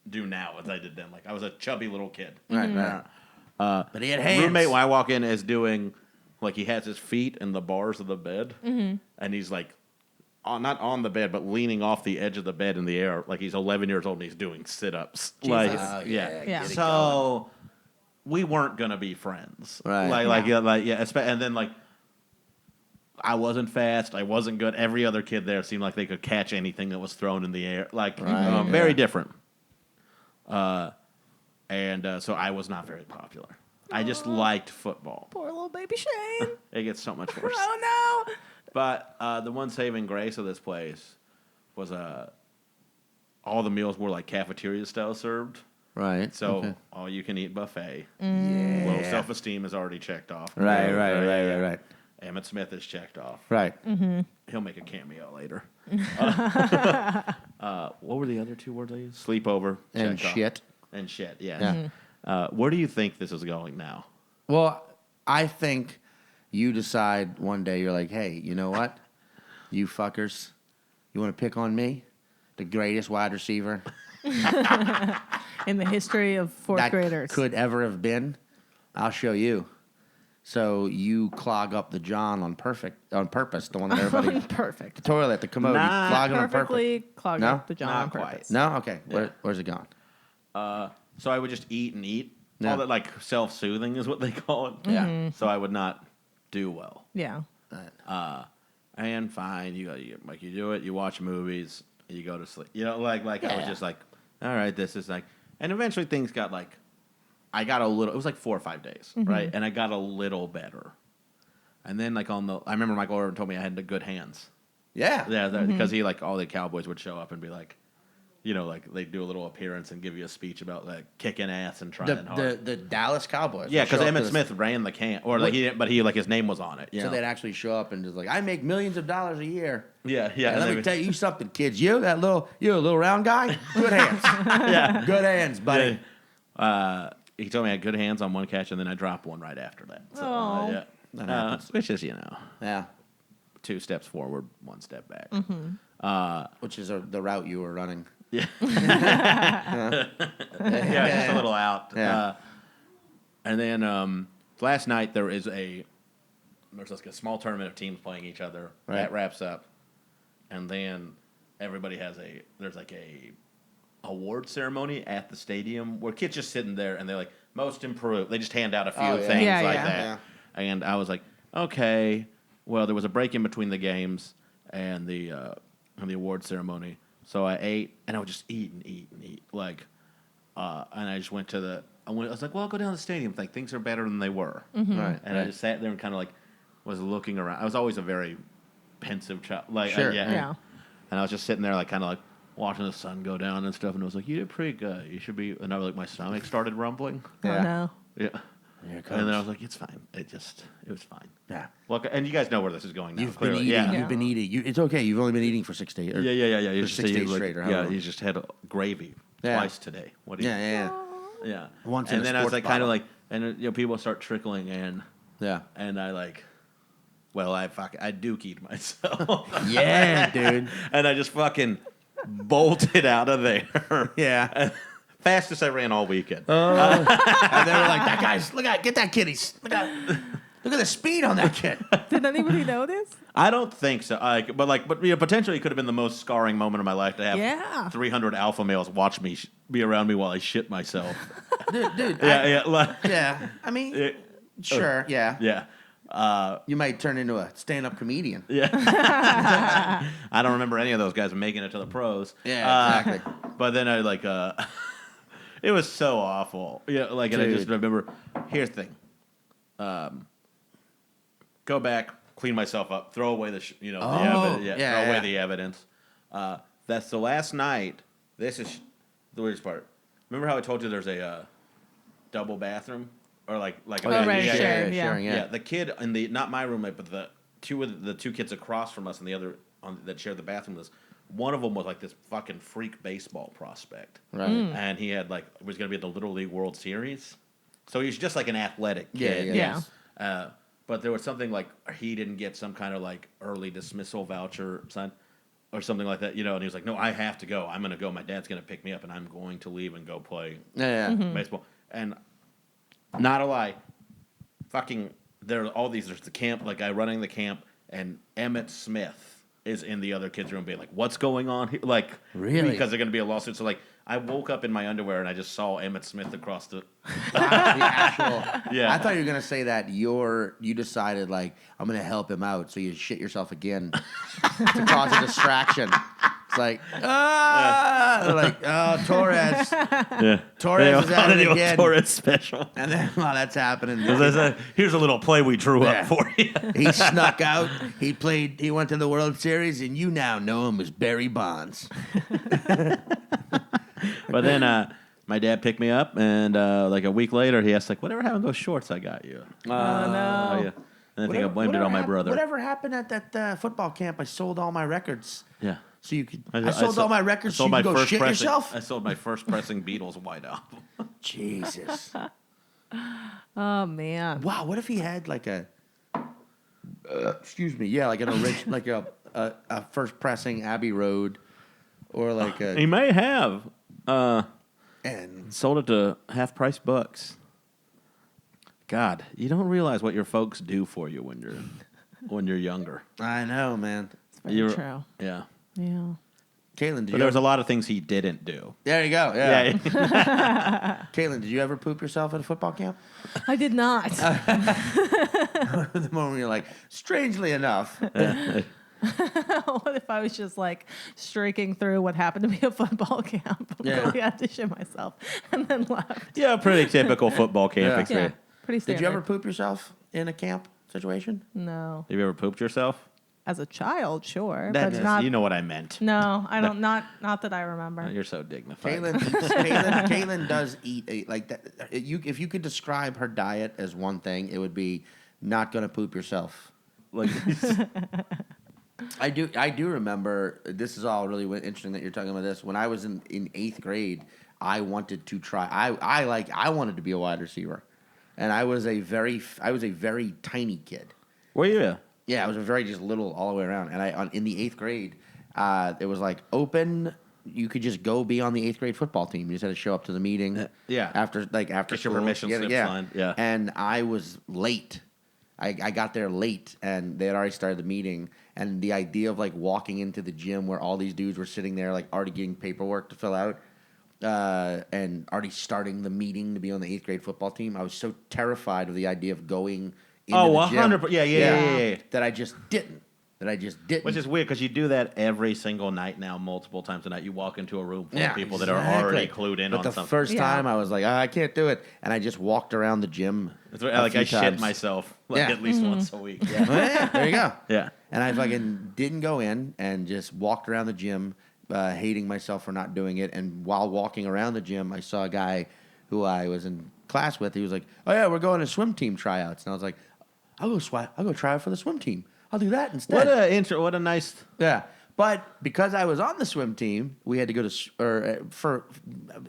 do now as I did then. Like I was a chubby little kid. right. But he had hands. Roommate when I walk in is doing like he has his feet in the bars of the bed, and he's like not on the bed but leaning off the edge of the bed in the air like he's 11 years old and he's doing sit-ups. Like Oh, yeah. Yeah. So we weren't gonna be friends. Right. And then like I wasn't fast. I wasn't good. Every other kid there seemed like they could catch anything that was thrown in the air. Like very different. So I was not very popular. I just liked football. Poor little baby Shane. It gets so much worse. Oh no. But the one saving grace of this place was all the meals were like cafeteria style served. Right. So okay. all you can eat buffet. Yeah. Low self esteem is already checked off. Right. Emmett Smith is checked off. Right. He'll make a cameo later. What were the other 2 words I used? Sleepover. And checked off. shit. And shit, yeah. Yeah. Where do you think this is going now? Well, I think you decide one day, you're like, hey, you know what? You fuckers, you want to pick on me? The greatest wide receiver In the history of fourth that graders. could ever have been? I'll show you. So you clog up the John on purpose, the one that everybody, Perfect. the toilet, the commode, you Not clog it on purpose. Perfectly clogged No? up the John Not on quite. purpose. No? Okay. Yeah. Where's it going? So I would just eat and eat. Yeah. All that like self-soothing is what they call it. Yeah. So I would not do well. Yeah. And fine, you do it. You watch movies. You go to sleep. I was Yeah. just like, all right, this is like, and eventually things got like, I got a little. It was like 4 or 5 days, right? And I got a little better. And then like I remember Michael Irvin told me I had the good hands. Yeah. Yeah, because he like all the Cowboys would show up and be like, like they'd do a little appearance and give you a speech about like kicking ass and trying hard. The Dallas Cowboys. Yeah, would show because up Emmitt to Smith ran the camp, or like he like his name was on it. So they'd actually show up and just like, I make millions of dollars a year. yeah. And let me tell you something, kids. You're a little round guy. Good hands. yeah. Good hands, buddy. He told me I had good hands on one catch, and then I dropped one right after that. So, Aw. yeah. That happens. Which is, Yeah. 2 steps forward, 1 step back. Which is the route you were running. Yeah. Yeah, just a little out. Yeah. And then last night there's like a small tournament of teams playing each other. Right. That wraps up, and then everybody there's like a award ceremony at the stadium where kids just sitting there and they're like most improved. They just hand out a few Oh, yeah. things Yeah, like yeah. that. Yeah. And I was like, okay. Well, there was a break in between the games and the award ceremony. So I ate, and I would just eat and eat and eat. And I just went to I was like, well, I'll go down to the stadium. Like, things are better than they were. Right. And I just sat there and kind of like was looking around. I was always a very pensive child. Like, Sure. Yeah. And I was just sitting there, like, kind of like watching the sun go down and stuff. And I was like, you did pretty good. You should be. And I was like, my stomach started rumbling. Yeah. Oh no. Yeah. Here it And then I comes. was like, it's fine. It was fine. Yeah. Look, and you guys know where this is going now. You've clearly. been eating. Yeah. You've been eating. It's okay. You've only been eating for 6 days. Yeah. You For just 6 days like, straight. Or yeah, however. you just had gravy Yeah. twice today. What do you? Yeah. Yeah. Once in and a then I was sports like, kind bottle. of like, and people start trickling in, Yeah. and I like, well, I dookied myself. Yeah, dude. And I just fucking bolted out of there. Yeah. Fastest I ran all weekend. And they were like, "That guy's get that kid. Look at the speed on that kid." Did anybody notice? I don't think so. But potentially it could have been the most scarring moment of my life to have Yeah. 300 alpha males watch me be around me while I shit myself. Dude. Yeah. I mean, It- sure. Yeah. yeah. You might turn into a stand-up comedian. Yeah. I don't remember any of those guys making it to the pros. Yeah, exactly. But then I it was so awful. Yeah, and I just Dude. remember. Here's the thing. Go back, clean myself up, throw away the yeah, throw away yeah. the evidence. That's the last night. This is the weirdest part. Remember how I told you there's a double bathroom or like Oh, right, yeah, shared, yeah, sharing, yeah. The kid in the not my roommate, but the two kids across from us and the other that shared the bathroom with us. One of them was like this fucking freak baseball prospect, Right. and he had was going to be at the Little League World Series, so he's just like an athletic kid. Yeah. But there was something like he didn't get some kind of early dismissal voucher signed or something like that, and he was like, "No, I have to go. I'm going to go. My dad's going to pick me up, and I'm going to leave and go play Yeah. baseball." And not a lie, fucking there are all these. There's the camp, guy running the camp, and Emmett Smith is in the other kids' room, being like, "What's going on here?" Really? Because they're going to be a lawsuit. So I woke up in my underwear and I just saw Emmett Smith across the. The actual. Yeah. I thought you were gonna say that you decided I'm gonna help him out, so you shit yourself again to cause a distraction. It's like Torres. Yeah, Torres is at it again. Torres special. And then while that's happening, Here's a little play we drew Yeah. up for you. he snuck out. He went to the World Series, and you now know him as Barry Bonds. But then my dad picked me up, and a week later, he asked whatever happened to those shorts I got you? Oh, no. Oh yeah. And I think I blamed it on my brother. Whatever happened at that football camp? I sold all my records. Yeah. So you could. I sold all my records so you could go shit yourself? I sold my first pressing Beatles white album. Jesus. Oh man. Wow, what if he had excuse me, yeah, an original, a first pressing Abbey Road, or He may have and sold it to half price bucks. God, you don't realize what your folks do for you when you're younger. I know, man. It's very true. Yeah. Yeah. Caitlin, But there was a lot of things he didn't do. there you go. Yeah. Yeah. Caitlin, did you ever poop yourself at a football camp? I did not. The moment you're like, strangely enough. What if I was just streaking through what happened to me at football camp? Yeah. Really had to shit myself and then left. Yeah, pretty typical football camp Yeah. experience. Pretty standard. Did you ever poop yourself in a camp situation? No. Have you ever pooped yourself? As a child, sure, That's, but not. you know what I meant. No, I don't. Not that I remember. You're so dignified. Caitlin does eat like that. If you could describe her diet as one thing, it would be not gonna poop yourself. I do remember. This is all really interesting that you're talking about this. When I was in 8th grade, I wanted to try. I wanted to be a wide receiver, and I was a very tiny kid. Were you? Yeah, I was a very just little all the way around. And in the 8th grade, it was open. You could just go be on the 8th grade football team. You just had to show up to the meeting. Yeah. After Get your school. permission slip signed. Yeah. And I was late. I got there late, and they had already started the meeting. And the idea of walking into the gym where all these dudes were sitting there already getting paperwork to fill out, and already starting the meeting to be on the 8th grade football team, I was so terrified of the idea of going. Oh, the gym. 100%. Yeah. That I just didn't. Which is weird because you do that every single night now, multiple times a night. You walk into a room full of people that are already clued in but on the something. first time I was like, I can't do it, and I just walked around the gym. It's I shit times. myself Yeah. at least once a week. Well, yeah, there you go. Yeah. And I fucking didn't go in and just walked around the gym, hating myself for not doing it. And while walking around the gym, I saw a guy who I was in class with, he was like, "Oh yeah, we're going to swim team tryouts," and I was like, "I'll go try out for the swim team. I'll do that instead." What a nice. Yeah, but because I was on the swim team, we had to go and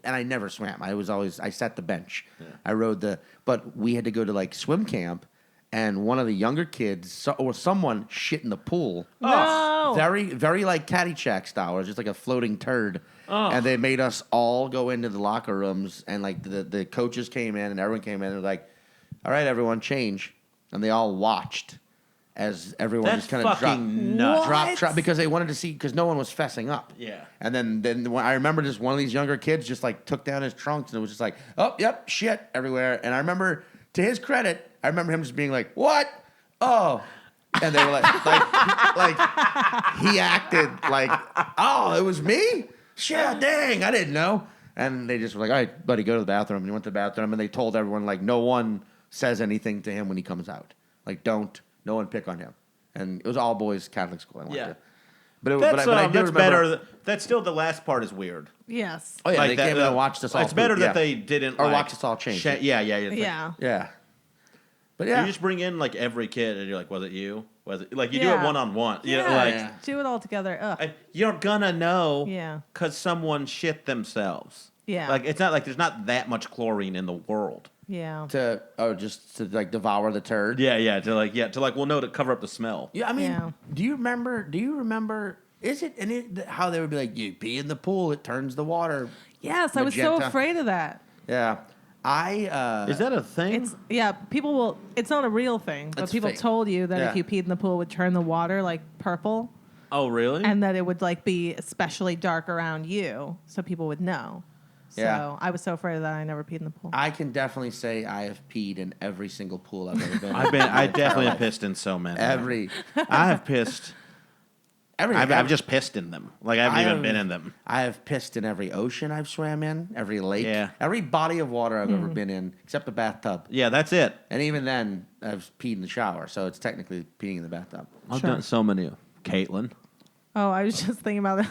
I never swam. I sat the bench. Yeah. I rode but we had to go to like swim camp, and one of the younger kids or someone shit in the pool. No. Very, very like Caddyshack style. It was just like a floating turd. Oh. And they made us all go into the locker rooms, and like the coaches came in and everyone came in and was like, "All right, everyone, change," and they all watched. As everyone just kind of dropped because they wanted to see, because no one was fessing up. Yeah. And then when I remember just one of these younger kids just like took down his trunks and it was just like, "Oh, yep, shit everywhere." And I remember, to his credit, I remember him just being like, "What? Oh." And they were like he acted like, "Oh, it was me? Shit, dang, I didn't know." And they just were like, "All right, buddy, go to the bathroom." And he went to the bathroom, and they told everyone, like, no one says anything to him when he comes out. Like, no one pick on him. And it was all boys Catholic school I went to. But I do that's remember, better. That's still, the last part is weird. Yes. Oh yeah, like they came in and watched us all. It's better that they didn't watch us all change. Yeah. But yeah, you just bring in like every kid, and you're like, "Was it you? Was it like you do it one-on-one?" You know, like do it all together. Ugh. You're gonna know. Yeah. Because someone shit themselves. Yeah. Like it's not like there's not that much chlorine in the world. Yeah. Just to like devour the turd. Yeah. To cover up the smell. Yeah, I mean, do you remember? Is it how they would be like, "You pee in the pool, it turns the water." Yes, magenta. I was so afraid of that. Yeah. Is that a thing? People will. It's not a real thing, but people told you that if you peed in the pool, it would turn the water like purple. Oh, really? And that it would like be especially dark around you, so people would know. So I was so afraid of that I never peed in the pool. I can definitely say I have peed in every single pool I've ever been in. I definitely have pissed in so many. I have pissed. I've just pissed in them. Like I haven't even been in them. I have pissed in every ocean I've swam in, every lake, every body of water I've ever been in, except the bathtub. Yeah, that's it. And even then, I've peed in the shower, so it's technically peeing in the bathtub. I've done so many. Caitlin. Oh, I was just thinking about it.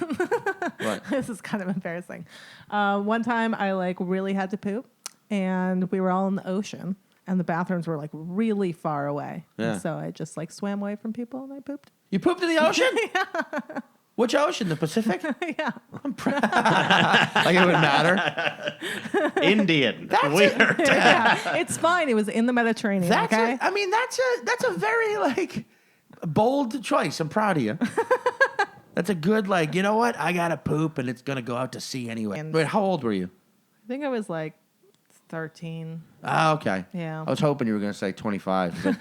What? This is kind of embarrassing. One time I like really had to poop, and we were all in the ocean, and the bathrooms were like really far away. Yeah. And so I just like swam away from people and I pooped. You pooped in the ocean? Yeah. Which ocean? The Pacific? Yeah. I'm proud. Like it would matter. Indian. That's weird. Yeah. It's fine. It was in the Mediterranean. That's a very like bold choice. I'm proud of you. That's a good, like, you know what? I got to poop, and it's going to go out to sea anyway. Wait, how old were you? I think I was, like, 13. Ah, okay. Yeah. I was hoping you were going to say 25. But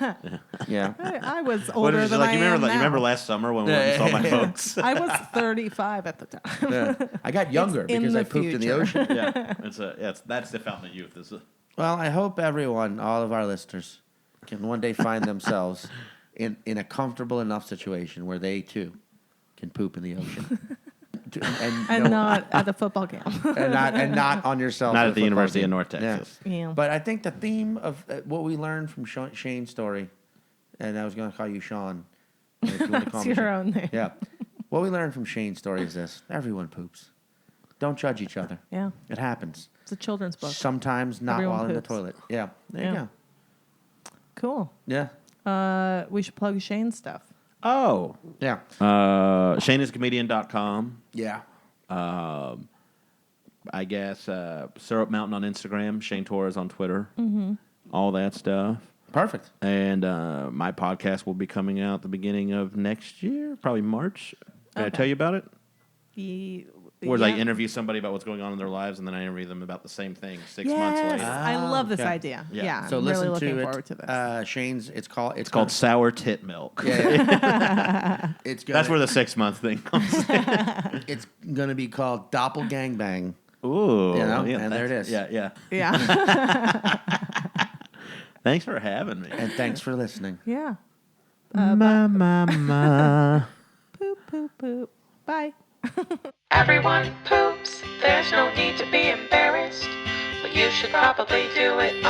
yeah. I was older than I am now. You remember last summer when we went and saw my folks? I was 35 at the time. Yeah. I got younger because I pooped in the ocean. Yeah. That's the fountain of youth. Well, I hope everyone, all of our listeners, can one day find themselves in a comfortable enough situation where they, too, can poop in the ocean. and not at a football camp. and not on yourself. Not at the University of North Texas. Yeah. But I think the theme of what we learned from Shane's story, and I was going to call you Sean. If you want to call It's me your Sean. own name. Yeah. What we learned from Shane's story is this. Everyone poops. Don't judge each other. Yeah. It happens. It's a children's book. Sometimes not Everyone while in the poops. toilet. Yeah. There you go. Cool. Yeah. We should plug Shane's stuff. Oh. Yeah. ShaneIsComedian.com. Yeah. I guess Syrup Mountain on Instagram, Shane Torres on Twitter, all that stuff. Perfect. And my podcast will be coming out the beginning of next year, probably March. Did I tell you about it? Where I interview somebody about what's going on in their lives, and then I interview them about the same thing 6 months later. I love this idea. Yeah. So I'm listen really looking to forward to this. Shane's. It's called Sour Tit Milk. Yeah. That's where the 6 month thing comes in. It's gonna be called Doppelgangbang. Ooh, and there it is. Yeah. Yeah. Thanks for having me. And thanks for listening. Yeah. Ma. Poop, poop, poop. Bye. Everyone poops, there's no need to be embarrassed, but you should probably do it